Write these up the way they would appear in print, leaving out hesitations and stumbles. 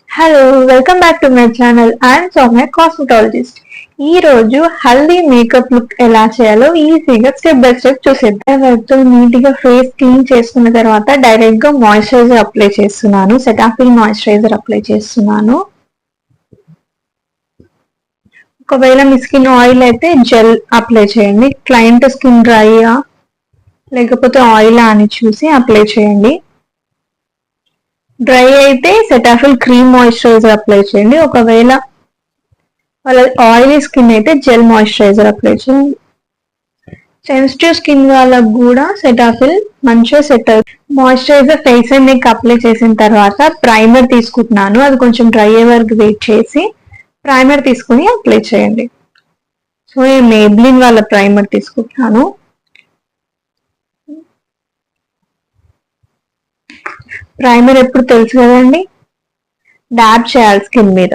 Hello welcome back to my channel. I'm Soumya, cosmetologist. ఈ రోజు haldi makeup look ఎలా చేయాలో ఈజీగా స్టెప్ బై స్టెప్ చూసేద్దాం. నీట్ గా ఫేస్ క్లీన్ చేసుకున్న తర్వాత డైరెక్ట్ గా మాయిశ్చరైజర్ అప్లై చేస్తున్నాను. సెటాఫిల్ మాయిశ్చరైజర్ అప్లై చేస్తున్నాను. ఒకవేళ మీ స్కిన్ ఆయిల్ అయితే జెల్ అప్లై చేయండి. క్లయింట్ స్కిన్ డ్రైయా లేకపోతే ఆయిల్ అని చూసి అప్లై చేయండి. డ్రై అయితే సెటాఫిల్ క్రీమ్ మాయిశ్చరైజర్ అప్లై చేయండి. ఒకవేళ వాళ్ళ ఆయిలీ స్కిన్ అయితే జెల్ మాయిశ్చరైజర్ అప్లై చేయండి. సెన్సిటివ్ స్కిన్ వాళ్ళకు కూడా సెటాఫిల్ మంచిగా సెట్ అవుతుంది. Moisturiser face and neck apply చేసిన తర్వాత ప్రైమర్ తీసుకుంటున్నాను. అది కొంచెం డ్రై అయ్యే వరకు వెయిట్ చేసి ప్రైమర్ తీసుకుని అప్లై చేయండి. సో నేను మేబ్లిన్ వాళ్ళ ప్రైమర్ తీసుకుంటున్నాను. ప్రైమర్ ఎప్పుడు తెలుసు కదండి, డాబ్ చేయాలి స్కిన్ మీద.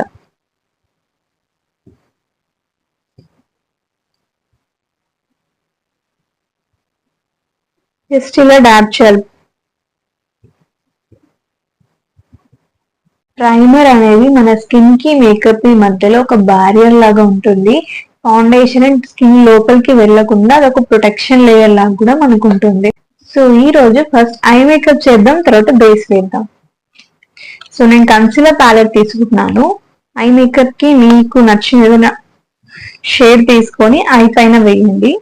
జస్ట్ ఇలా డాబ్ చేయాలి. ప్రైమర్ అనేది మన స్కిన్ కి మేకప్ కి మధ్యలో ఒక బ్యారియర్ లాగా ఉంటుంది. ఫౌండేషన్ అండ్ స్కిన్ లోపలికి వెళ్లకుండా అదొక ప్రొటెక్షన్ లేయర్ లాగా కూడా మనకు ఉంటుంది. సో ఈ రోజు ఫస్ట్ ఐ మేకప్ చేద్దాం, తర్వాత బేస్ వేద్దాం. సో నేను కన్సీలర్ ప్యాలెట్ తీసుకుంటున్నాను. ఐ మేకప్ కి మీకు నచ్చిన ఏదైనా షేడ్ తీసుకొని ఐ పైన వేయండి.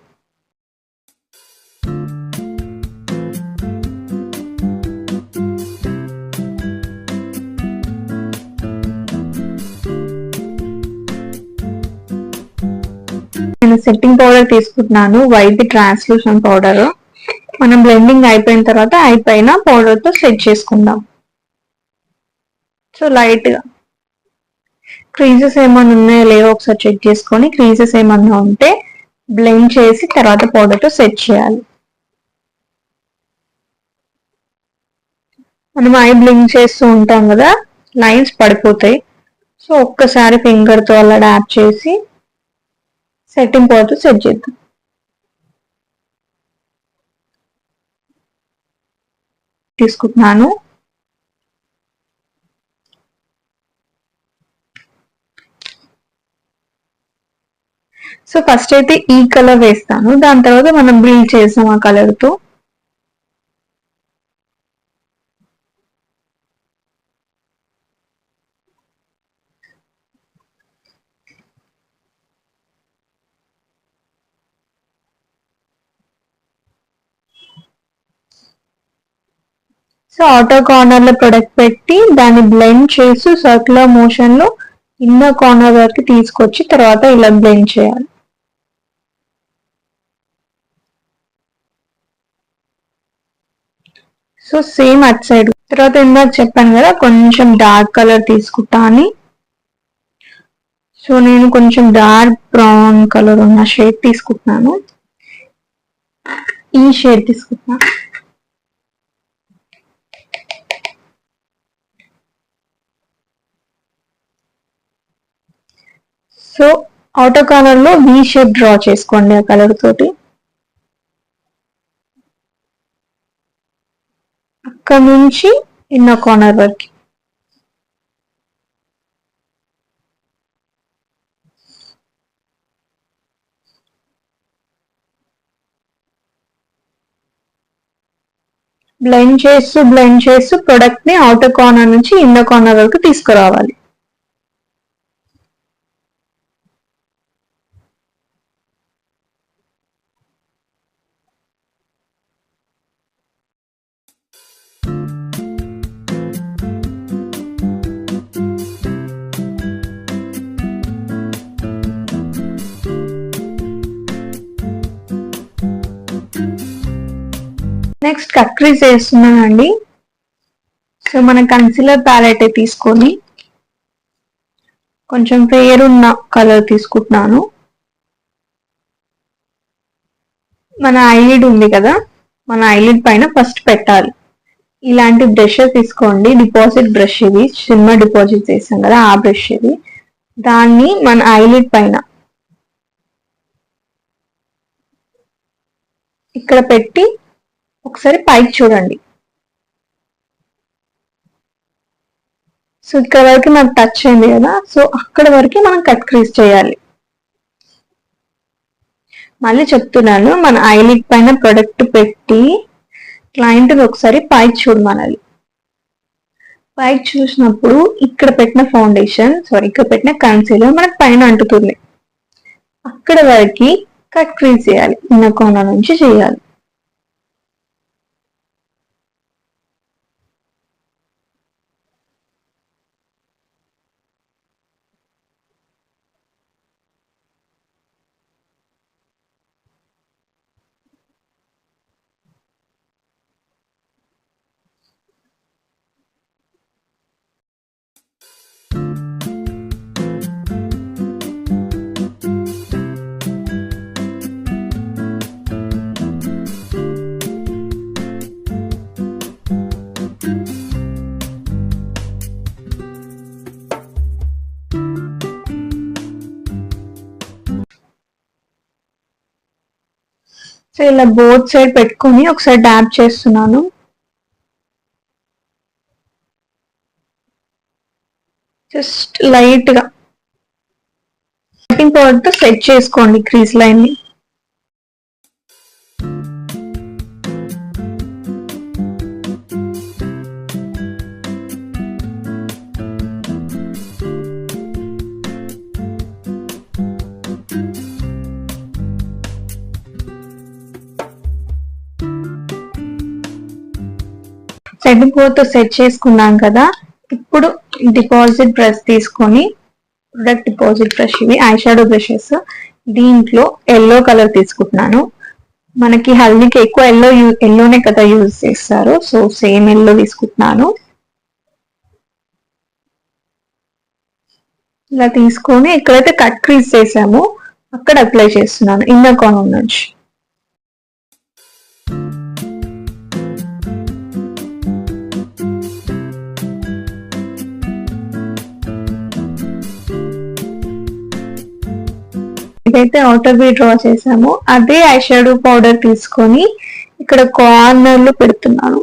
నేను సెట్టింగ్ పౌడర్ తీసుకుంటున్నాను, వైట్ ట్రాన్స్లూషన్ పౌడర్. మనం బ్లెండింగ్ అయిపోయిన తర్వాత ఐ పైన పౌడర్ తో సెట్ చేసుకుందాం. సో లైట్ గా క్రీజెస్ ఏమైనా ఉన్నాయో లేవో ఒకసారి చెక్ చేసుకొని, క్రీజెస్ ఏమన్నా ఉంటే బ్లెండ్ చేసి తర్వాత పౌడర్ తో సెట్ చేయాలి. మనం ఐ బ్లింక్ చేస్తూ ఉంటాం కదా, లైన్స్ పడిపోతాయి. సో ఒక్కసారి ఫింగర్ తో అలా డాప్ చేసి సెట్టింగ్ పౌడర్ సెట్ చేద్దాం. తీసుకుంటున్నాను. సో ఫస్ట్ అయితే ఈ కలర్ వేస్తాను, దాని తర్వాత మనం బ్లీడ్ చేసాం ఆ కలర్ తో. సో ఆటో కార్నర్ లో ప్రొడక్ట్ పెట్టి దాన్ని బ్లెండ్ చేసి సర్క్యులర్ మోషన్ లో ఇన్నర్ కార్నర్ వరకు తీసుకొచ్చి తర్వాత ఇలా బ్లెండ్ చేయాలి. So same at side. తర్వాత ఇందాక చెప్పాను కదా కొంచెం డార్క్ కలర్ తీసుకుంటా అని. సో నేను కొంచెం డార్క్ బ్రౌన్ కలర్ ఉన్న షేడ్ తీసుకుంటున్నాను. ఈ షేడ్ తీసుకుంటున్నాను. సో అవుటర్ కార్నర్ లో వి షేప్ డ్రా చేసుకోండి ఆ కలర్ తోటి. అక్కడ నుంచి ఇన్నర్ కార్నర్ వరకు. బ్లెండ్ చేస్తూ ప్రొడక్ట్ ని అవుటర్ కార్నర్ నుంచి ఇన్నర్ కార్నర్ వరకు తీసుకురావాలి. నెక్స్ట్ కట్ క్రీజ్ వేస్తున్నానండి. సో మన కన్సీలర్ ప్యాలెట్ తీసుకొని కొంచెం ఫేర్ ఉన్న కలర్ తీసుకుంటున్నాను. మన ఐలిడ్ ఉంది కదా, మన ఐలిడ్ పైన ఫస్ట్ పెట్టాలి. ఇలాంటి బ్రష్ తీసుకోండి, డిపాజిట్ బ్రష్ ఇది, షిమ్మర్ డిపాజిట్ చేసాం కదా ఆ బ్రష్ ఇది. దాన్ని మన ఐలిడ్ పైన ఇక్కడ పెట్టి ఒకసారి పైకి చూడండి. సో ఇక్కడ వరకు మనకు టచ్ అయింది కదా, సో అక్కడ వరకు మనం కట్ క్రీజ్ చేయాలి. మళ్ళీ చెప్తున్నాను, మన ఐలిడ్ పైన ప్రొడక్ట్ పెట్టి క్లయింట్ ఒకసారి పైకి చూడమనాలి. పైకి చూసినప్పుడు ఇక్కడ పెట్టిన ఫౌండేషన్, ఇక్కడ పెట్టిన కన్సీలర్ మనకు పైన అంటుతుంది. అక్కడ వరకు కట్ క్రీజ్ చేయాలి, చిన్న కోణ నుంచి చేయాలి. సో ఇలా బోత్ సైడ్ పెట్టుకొని ఒకసారి డాబ్ చేస్తున్నాను. జస్ట్ లైట్ గా సెట్టింగ్ పౌడర్ తో సెట్ చేసుకోండి క్రీజ్ లైన్ ని. సెట్టింగ్ పౌడర్ తో సెట్ చేసుకున్నాం కదా, ఇప్పుడు డిపాజిట్ బ్రష్ తీసుకొని, ప్రొడక్ట్ డిపాజిట్ బ్రష్, ఇవి ఐ షాడో బ్రషెస్, దీంట్లో ఎల్లో కలర్ తీసుకుంటున్నాను. మనకి హల్దీకి ఎక్కువ ఎల్లోనే కదా యూజ్ చేస్తారు, సో సేమ్ ఎల్లో తీసుకుంటున్నాను. ఇలా తీసుకొని ఎక్కడైతే కట్ క్రీజ్ చేసామో అక్కడ అప్లై చేస్తున్నాను, ఇన్నర్ కార్నర్ నుంచి. ఇదైతే అవుటర్ వీ డ్రా చేసాము, అదే ఐ షాడో పౌడర్ తీసుకొని ఇక్కడ కార్నర్ లో పెడుతున్నాను.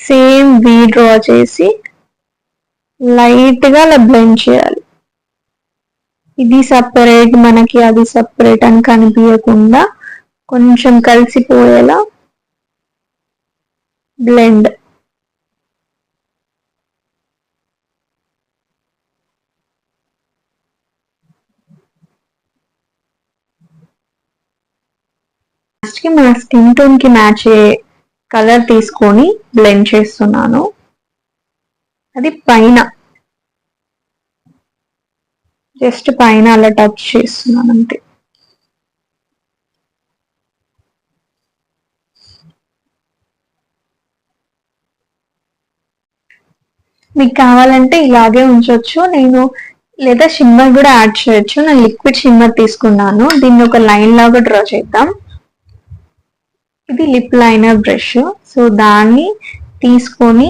సేమ్ వీ డ్రా చేసి లైట్ గా అలా బ్లెండ్ చేయాలి. ఇది సపరేట్, మనకి అది సపరేట్ అని కనిపించకుండా కొంచెం కలిసిపోయేలా బ్లెండ్. నెక్స్ట్ కి మన స్కిన్ టోన్ కి మ్యాచ్ అయ్యే కలర్ తీసుకొని బ్లెండ్ చేస్తున్నాను. అది పైన, జస్ట్ పైన అలా టచ్ చేస్తున్నాను అంతే. మీకు కావాలంటే ఇలాగే ఉంచవచ్చు, నేను లేదా షిమ్మర్ కూడా యాడ్ చేయొచ్చు. నేను లిక్విడ్ షిమ్మర్ తీసుకున్నాను, దీన్ని ఒక లైన్ లాగా డ్రా చేద్దాం. ఇది లిప్ లైనర్ బ్రష్, సో దాన్ని తీసుకొని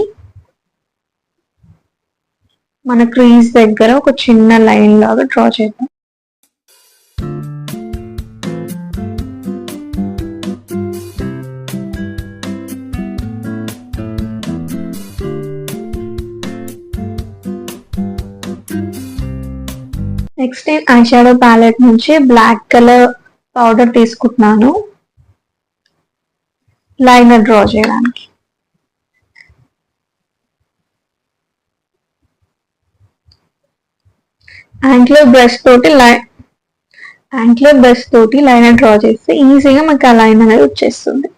మన క్రీజ్ దగ్గర ఒక చిన్న లైన్ లాగా డ్రా చేద్దాం. నెక్స్ట్ నేను ఐ షాడో ప్యాలెట్ నుంచి బ్లాక్ కలర్ పౌడర్ తీసుకుంటున్నాను లైనర్ డ్రా చేయడానికి. యాంగులర్ బ్రష్ తోటి లైనర్ డ్రా చేస్తే ఈజీగా మనకు ఆ లైన్ అనేది వచ్చేస్తుంది.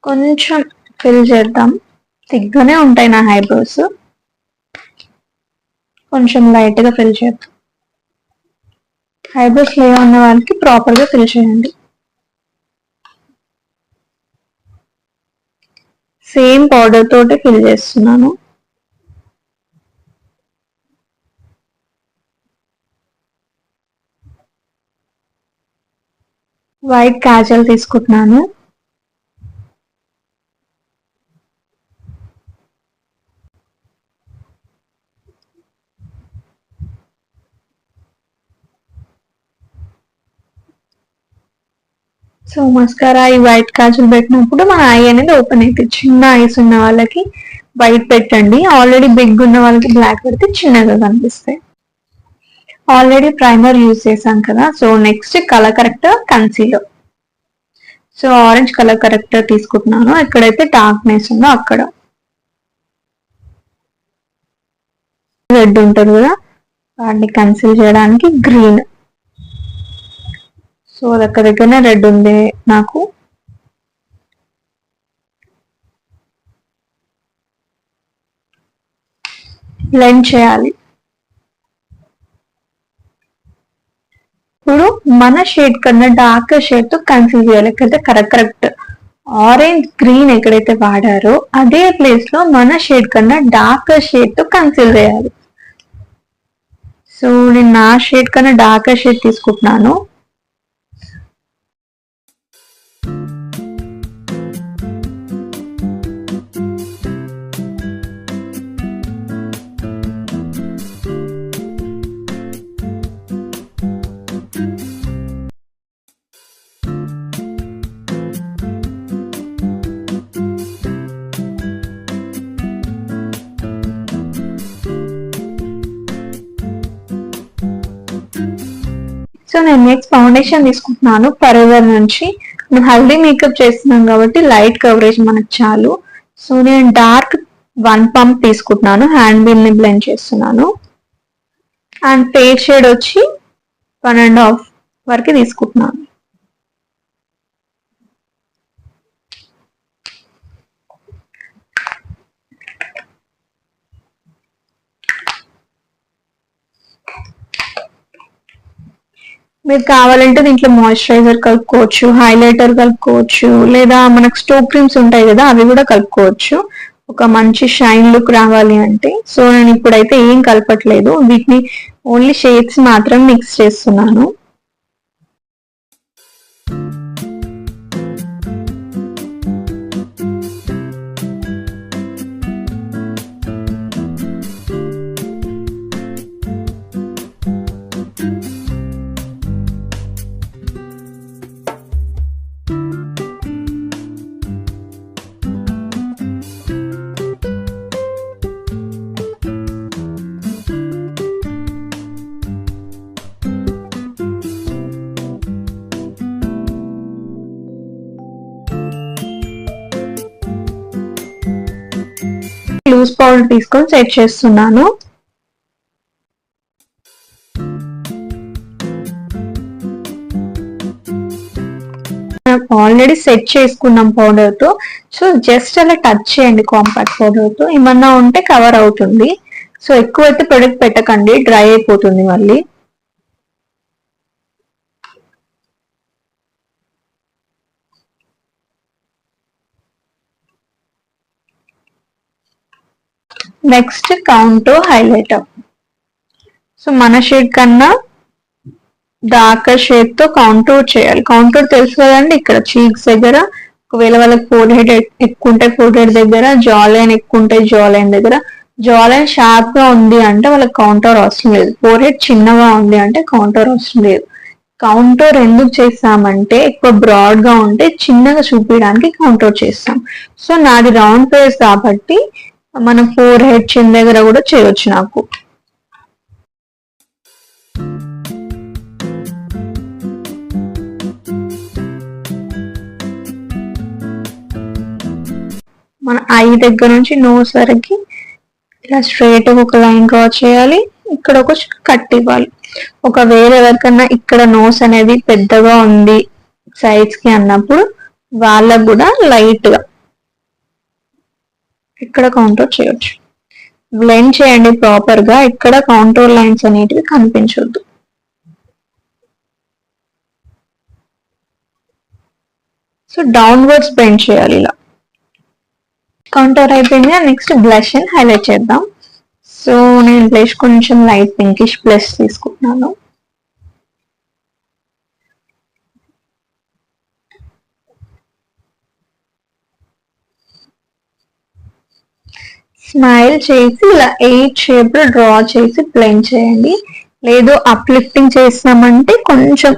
కొంచెం ఫిల్ చేద్దాం, థిక్గానే ఉంటాయి నా ఐబ్రోస్, కొంచెం లైట్ గా ఫిల్ చేద్దాం. ఐబ్రోస్ లేవు ఉన్న వాళ్ళకి ప్రాపర్ గా ఫిల్ చేయండి. సేమ్ పౌడర్ తోటి ఫిల్ చేస్తున్నాను. వైట్ కాజల్ తీసుకుంటున్నాను. సో మస్కారా ఈ వైట్ కాజల్ పెట్టినప్పుడు మన ఐ అనేది ఓపెన్ అవుతుంది. చిన్న ఐస్ ఉన్న వాళ్ళకి వైట్ పెట్టండి, ఆల్రెడీ బిగ్ ఉన్న వాళ్ళకి బ్లాక్ పెడితే చిన్నగా కనిపిస్తాయి. ఆల్రెడీ ప్రైమర్ యూజ్ చేశాం కదా. So next colour corrector concealer. So orange colour corrector తీసుకుంటున్నాను. ఎక్కడైతే డార్క్నెస్ ఉందో అక్కడ రెడ్ ఉంటుంది కదా, వాటిని కన్సీల్ చేయడానికి గ్రీన్. సో దగ్గరనే రెడ్ ఉంది నాకు. బ్లెండ్ చేయాలి. ఇప్పుడు మన షేడ్ కన్నా డార్క్ షేడ్ తో కన్సీల్ చేయాలి. ఎక్కడైతే కరెక్ట్ ఆరెంజ్ గ్రీన్ ఎక్కడైతే వాడారో అదే ప్లేస్ లో మన షేడ్ కన్నా డార్క్ షేడ్ తో కన్సీల్ చేయాలి. సో నేను నా షేడ్ కన్నా డార్క్ షేడ్ తీసుకుంటున్నాను. సో నేను నెక్స్ట్ ఫౌండేషన్ తీసుకుంటున్నాను ఫరెవర్ నుంచి. మనం హల్దీ మేకప్ చేస్తున్నాం కాబట్టి లైట్ కవరేజ్ మనకు చాలు. సో నేను డార్క్ 1 పంప్ తీసుకుంటున్నాను. హ్యాండ్ బిల్ ని బ్లెండ్ చేస్తున్నాను. అండ్ ఫేస్ షేడ్ వచ్చి 1.5 వరకు తీసుకుంటున్నాను. మీరు కావాలంటే దీంట్లో మాయిశ్చరైజర్ కలుపుకోవచ్చు, హైలైటర్ కలుపుకోవచ్చు, లేదా మనకు స్టోక్ క్రీమ్స్ ఉంటాయి కదా అవి కూడా కలుపుకోవచ్చు ఒక మంచి షైన్ లుక్ రావాలి అంటే. సో నేను ఇప్పుడైతే ఏం కలపట్లేదు, వీటిని ఓన్లీ షేడ్స్ మాత్రం మిక్స్ చేస్తున్నాను. లూజ్ పౌడర్ తీసుకొని సెట్ చేస్తున్నాను. ఆల్రెడీ సెట్ చేసుకున్నాం పౌడర్ తో. సో జస్ట్ అలా టచ్ చేయండి కాంపాక్ట్ పౌడర్ తో, ఏమన్నా ఉంటే కవర్ అవుతుంది. సో ఎక్కువైతే ప్రొడక్ట్ పెట్టకండి, డ్రై అయిపోతుంది మళ్ళీ. Next contour highlighter. సో మన షేడ్ కన్నా డార్కర్ షేడ్ తో కౌంటూర్ చేయాలి. కౌంటూర్ తెలుసు కదండి, ఇక్కడ చీక్స్ దగ్గర, ఒకవేళ వాళ్ళకి ఫోర్ హెడ్ ఎక్కువ ఉంటే ఫోర్ హెడ్ దగ్గర, జా లైన్ ఎక్కువ ఉంటే జా లైన్ దగ్గర. జా లైన్ షార్ప్ గా ఉంది అంటే వాళ్ళకి కౌంటూర్ అవసరం లేదు. ఫోర్ హెడ్ చిన్నగా ఉంది అంటే కౌంటూర్ అవసరం లేదు. కౌంటూర్ ఎందుకు చేస్తామంటే ఎక్కువ బ్రాడ్ గా ఉంటే చిన్నగా చూపించడానికి కౌంటూర్ చేస్తాం. సో నాది రౌండ్ ఫేస్ కాబట్టి మనం ఫోర్ హెడ్ చిన్న దగ్గర కూడా చేయొచ్చు నాకు. మన ఐ దగ్గర నుంచి నోస్ వరకు ఇలా స్ట్రైట్ ఒక లైన్ డ్రా చేయాలి. ఇక్కడ ఒక కట్ ఇవ్వాలి. ఒకవేళ ఎవరికన్నా ఇక్కడ నోస్ అనేది పెద్దగా ఉంది సైజ్ కి అన్నప్పుడు వాళ్ళకు కూడా లైట్ గా ఇక్కడ కౌంటర్ చేయొచ్చు. బ్లెండ్ చేయండి ప్రాపర్ గా, ఇక్కడ కౌంటూర్ లైన్స్ అనేటివి కనిపించొద్దు. సో డౌన్వర్డ్స్ బెండ్ చేయాలి ఇలా. కాంటోర్ అయిపోయింది. నెక్స్ట్ బ్లష్ అండ్ హైలైట్ చేద్దాం. సో నేను బ్లష్ కొంచెం లైట్ పింకిష్ బ్లష్ తీసుకుంటున్నాను. స్మైల్ చేసి ఇలా 8 షేప్ లో డ్రా చేసి బ్లెండ్ చేయండి. లేదు అప్లిఫ్టింగ్ చేసినామంటే కొంచెం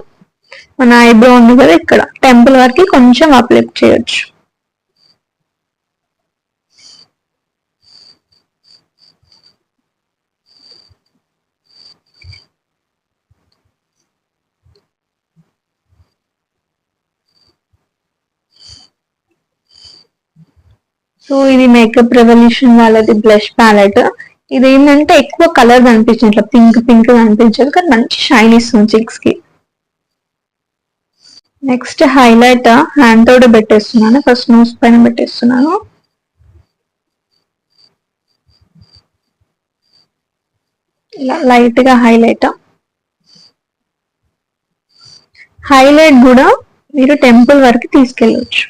మన ఐబ్రో ఉంది కదా ఇక్కడ టెంపుల్ వరకు కొంచెం అప్లిఫ్ట్ చేయొచ్చు. సో ఇది మేకప్ రెవల్యూషన్ వాళ్ళది బ్లష్ ప్యాలెట్. ఇది ఏంటంటే ఎక్కువ కలర్ కనిపించదు, ఇట్లా పింక్ పింక్ కనిపించదు, కానీ మంచి షైన్ ఇస్తుంది చిక్స్ కి. నెక్స్ట్ హైలైట్ హ్యాండ్ తోటి పెట్టేస్తున్నాను. ఫస్ట్ నోస్ పైన పెట్టేస్తున్నాను. ఇలా లైట్ గా హైలైట్. హైలైట్ కూడా మీరు టెంపుల్ వరకు తీసుకెళ్ళవచ్చు.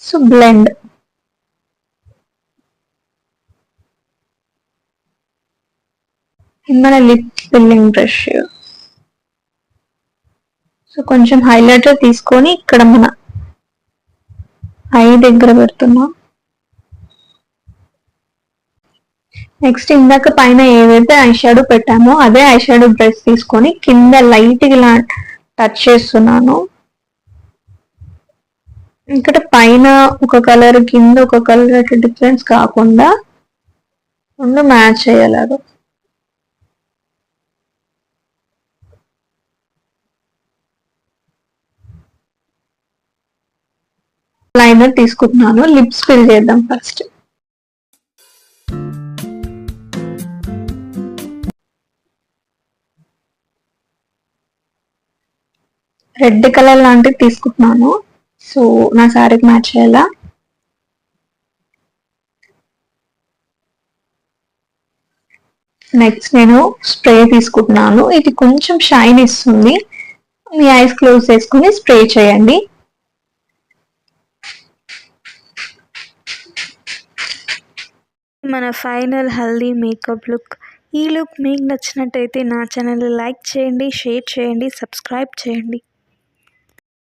So blend. మన లిప్ ఫిల్లింగ్ బ్రష్. సో కొంచెం హైలైటర్ తీసుకొని ఇక్కడ మన ఐ దగ్గర పెడుతున్నాం. నెక్స్ట్ ఇందాక పైన ఏదైతే ఐ షాడో పెట్టామో అదే ఐ షాడో బ్రష్ తీసుకొని కింద లైట్ ఇలా టచ్ చేస్తున్నాను. ఇక్కడ పైన ఒక కలర్ కింద ఒక కలర్ డిఫరెన్స్ కాకుండా రెండు మ్యాచ్ అయ్యేలాగా. లైనర్ తీసుకుంటున్నాను. లిప్స్ ఫిల్ చేద్దాం ఫస్ట్. రెడ్ కలర్ లాంటిది తీసుకుంటున్నాను. సో నా శారీకి మ్యాచ్ అయ్యేలా. నెక్స్ట్ నేను స్ప్రే తీసుకుంటున్నాను. ఇది కొంచెం షైన్ ఇస్తుంది. మీ ఐస్ క్లోజ్ చేసుకుని స్ప్రే చేయండి. మన ఫైనల్ హల్దీ మేకప్ లుక్. ఈ లుక్ మీకు నచ్చినట్టయితే నా ఛానల్ లైక్ చేయండి, షేర్ చేయండి, సబ్స్క్రైబ్ చేయండి.